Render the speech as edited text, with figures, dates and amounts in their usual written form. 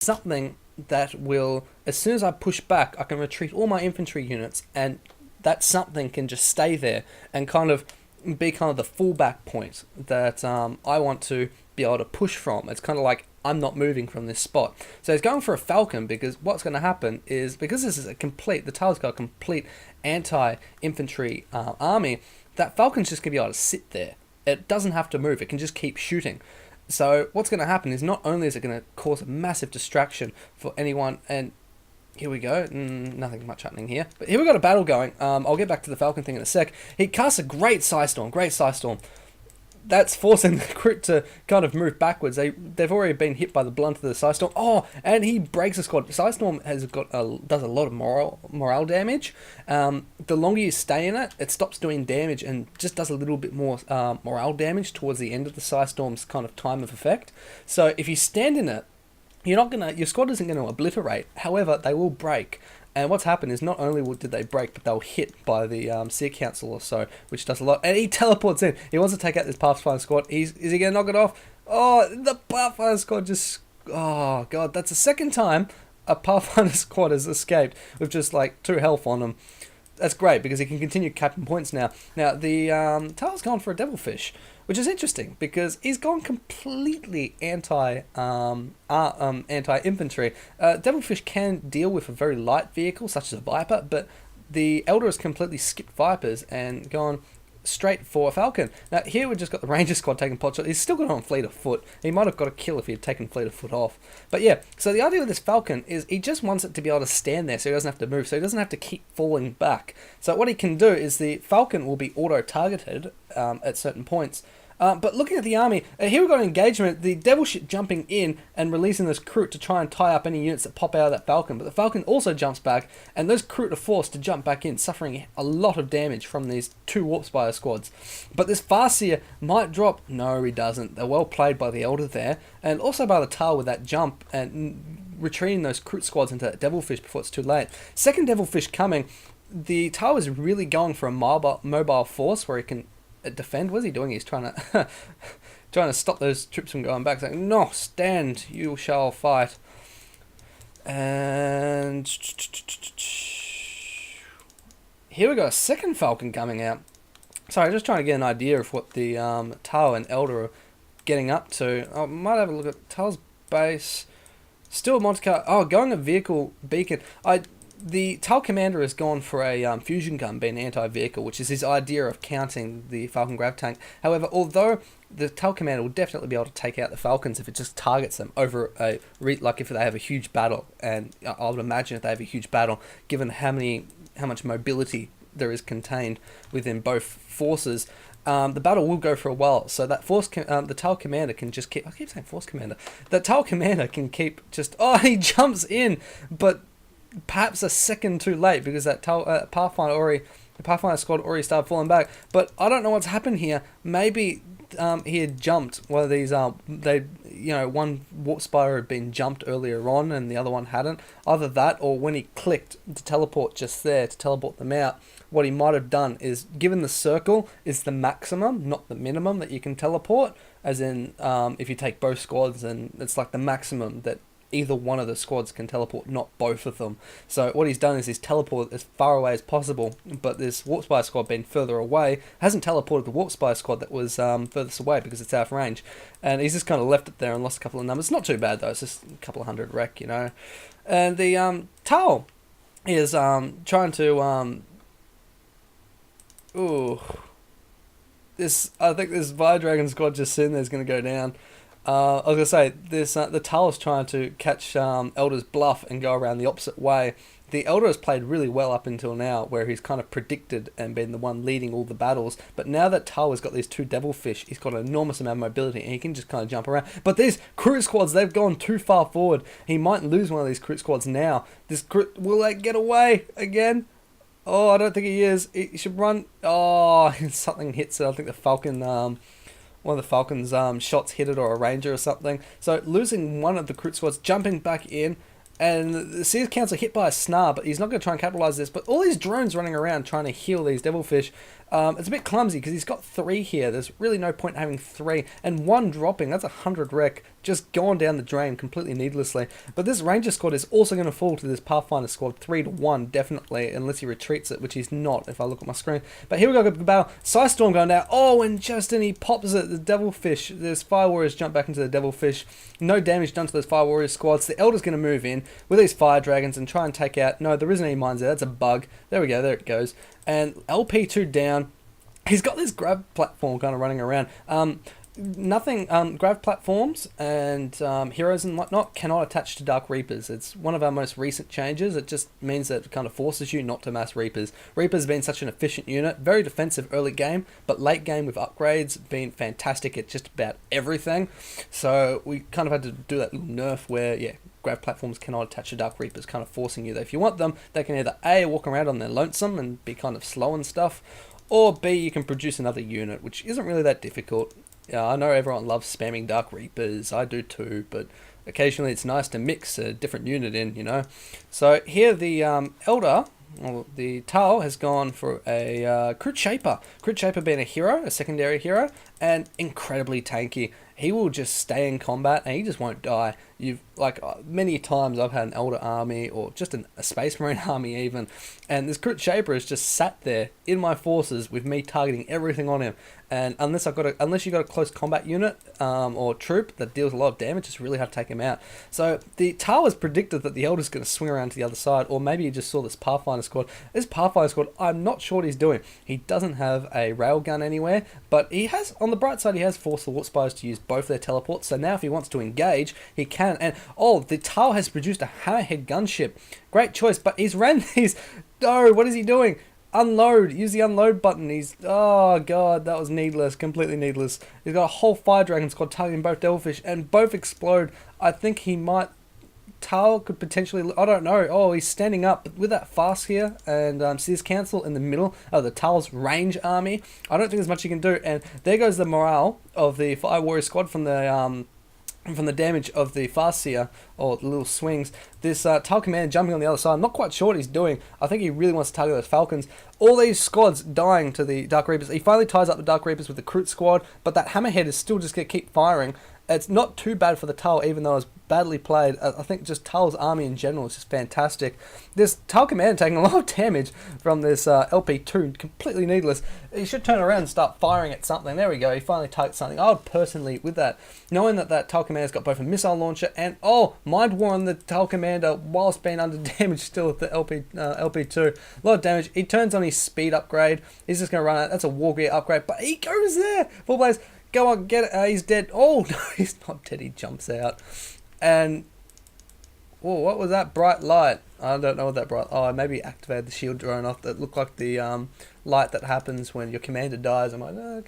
something that will, as soon as I push back, I can retreat all my infantry units, and that something can just stay there and kind of be kind of the fallback point that I want to be able to push from. It's kind of like I'm not moving from this spot. So he's going for a falcon because what's going to happen is, because this is the Tail's got a complete anti-infantry army, that falcon's just going to be able to sit there. It doesn't have to move. It can just keep shooting. So what's going to happen is, not only is it going to cause a massive distraction for anyone, and here we go, nothing much happening here, but here we got a battle going. I'll get back to the falcon thing in a sec. He casts a great Psystorm, that's forcing the crit to kind of move backwards. They've already been hit by the blunt of the Psystorm. Oh, and he breaks a squad. Psystorm does a lot of morale damage. The longer you stay in it, it stops doing damage and just does a little bit more morale damage towards the end of the Psystorm's kind of time of effect. So if you stand in it, your squad isn't going to obliterate. However, they will break. And what's happened is, not only did they break, but they were hit by the Seer Council or so, which does a lot. And he teleports in. He wants to take out this Pathfinder squad. Is he going to knock it off? Oh, the Pathfinder squad just... Oh, God. That's the second time a Pathfinder squad has escaped with just, like, 2 health on them. That's great, because he can continue capping points now. Now, the Tail's gone for a Devilfish, which is interesting, because he's gone completely anti-infantry. Devilfish can deal with a very light vehicle, such as a Viper, but the Eldar has completely skipped Vipers and gone straight for a Falcon. Now, here we've just got the Ranger squad taking pot shot. He's still got on Fleet of Foot. He might have got a kill if he had taken Fleet of Foot off. But yeah, so the idea with this Falcon is he just wants it to be able to stand there so he doesn't have to move, so he doesn't have to keep falling back. So what he can do is, the Falcon will be auto-targeted at certain points. But looking at the army, here we've got an engagement, the Devil Ship jumping in and releasing this Kroot to try and tie up any units that pop out of that Falcon. But the Falcon also jumps back, and those Kroot are forced to jump back in, suffering a lot of damage from these 2 Warp Spire squads. But this Farseer might drop. No, he doesn't. They're well played by the Eldar there, and also by the Tail with that jump and retreating those Kroot squads into that Devilfish before it's too late. Second Devilfish coming, the Tail is really going for a mobile force where he can defend. What is he doing? He's trying to trying to stop those troops from going back, saying, "No, stand, you shall fight." And here we got a second Falcon coming out. Sorry, just trying to get an idea of what the Tail and Eldar are getting up to. I might have a look at Tail's base. Still Monte Carlo. Oh, going a vehicle beacon. The Tail Commander has gone for a fusion gun being anti-vehicle, which is his idea of counting the Falcon Grav Tank. However, although the Tail Commander will definitely be able to take out the Falcons if it just targets them over like if they have a huge battle, and I would imagine if they have a huge battle, given how much mobility there is contained within both forces, the battle will go for a while. So that the Tail Commander can just keep... I keep saying Force Commander. The Tail Commander can keep just... Oh, he jumps in, but perhaps a second too late, because that Pathfinder squad already started falling back. But I don't know what's happened here. Maybe he had jumped one of these. One Warp Spire had been jumped earlier on, and the other one hadn't. Either that, or when he clicked to teleport just there to teleport them out, what he might have done is, given the circle is the maximum, not the minimum that you can teleport. As in, if you take both squads, and it's like the maximum that either one of the squads can teleport, not both of them. So what he's done is he's teleported as far away as possible, but this Warp Spire squad being further away hasn't teleported the Warp Spire squad that was furthest away, because it's out of range. And he's just kind of left it there and lost a couple of numbers. Not too bad though, it's just a couple of 100 wreck, And the Tail is trying to... I think this Fire Dragon squad just sitting there is going to go down. I was going to say, this the Tail is trying to catch Eldar's bluff and go around the opposite way. The Eldar has played really well up until now, where he's kind of predicted and been the one leading all the battles. But now that Tail has got these 2 Devilfish, he's got an enormous amount of mobility, and he can just kind of jump around. But these Kroot squads, they've gone too far forward. He might lose one of these Kroot squads now. This Kroot, will they get away again? Oh, I don't think he is. He should run. Oh, something hits it. I think the Falcon... one of the Falcon's shots hit it, or a Ranger or something. So losing one of the Kroot squads, jumping back in, and the Seer Council hit by a Snar, but he's not going to try and capitalise this. But all these drones running around trying to heal these Devilfish, it's a bit clumsy because he's got 3 here. There's really no point having 3, and 1 dropping. That's 100 wreck. just gone down the drain completely needlessly. But this Ranger squad is also going to fall to this Pathfinder squad 3-1, definitely, unless he retreats it, which he's not if I look at my screen. But here we go, good battle. Storm going down. Oh, and Justin, he pops it. The Devilfish. There's Fire Warriors jump back into the Devilfish. No damage done to those Fire Warriors squads. The Elder's going to move in with these Fire Dragons and try and take out... No, there isn't any mines there. That's a bug. There we go. There it goes. And LP2 down. He's got this grab platform kind of running around. Nothing, grav platforms and heroes and whatnot cannot attach to Dark Reapers. It's one of our most recent changes. It just means that it kind of forces you not to mass Reapers. Reapers been such an efficient unit, very defensive early game, but late game with upgrades been fantastic at just about everything. So we kind of had to do that little nerf where, yeah, grav platforms cannot attach to Dark Reapers, kind of forcing you that if you want them, they can either A, walk around on their lonesome and be kind of slow and stuff, or B, you can produce another unit, which isn't really that difficult. Yeah, I know everyone loves spamming Dark Reapers, I do too, but occasionally it's nice to mix a different unit in, you know. So here the Eldar, well, the Tal has gone for a Crit Shaper. Crit Shaper being a hero, a secondary hero, and incredibly tanky. He will just stay in combat and he just won't die. You've many times I've had an Eldar army or just a Space Marine army even, and this Crit Shaper has just sat there in my forces with me targeting everything on him. And unless you got a close combat unit or troop that deals a lot of damage, it's really hard to take him out. So the Tal has predicted that the Elder's going to swing around to the other side, or maybe he just saw this Pathfinder squad. This Pathfinder squad, I'm not sure what he's doing. He doesn't have a railgun anywhere, but he has, on the bright side, he has forced the Warspires to use both their teleports. So now if he wants to engage, he can. And the Tal has produced a Hammerhead gunship. Great choice, but he's ran these. No, what is he doing? Unload. Use the unload button. Oh god, that was needless. Completely needless. He's got a whole Fire Dragon squad targeting both Devilfish and both explode. I think he might... Tal could potentially... I don't know. Oh, he's standing up. But with that fast here and Sears Council in the middle of the Tal's range army, I don't think there's much you can do. And there goes the morale of the Fire Warrior squad from the damage of the Farseer, or the little swings. This Tal Commander jumping on the other side, I'm not quite sure what he's doing. I think he really wants to target those Falcons. All these squads dying to the Dark Reapers. He finally ties up the Dark Reapers with the Crit squad, but that Hammerhead is still just going to keep firing. It's not too bad for the Tal, even though it's badly played. I think just Tal's army in general is just fantastic. This Tal Commander taking a lot of damage from this LP2, completely needless. He should turn around and start firing at something. There we go, he finally targets something. I would personally, with that, knowing that Tal Commander's got both a missile launcher and, Mind War on the Tal Commander whilst being under damage still at the LP2. A lot of damage. He turns on his speed upgrade. He's just going to run out. That's a War Gear upgrade, but he goes there. Full blaze. Go on, get it. He's dead. Oh, no, he's not dead. He jumps out. And, what was that bright light? I don't know what that bright... Oh, maybe activated the shield drone off. That looked like the light that happens when your commander dies. I'm like, Commander.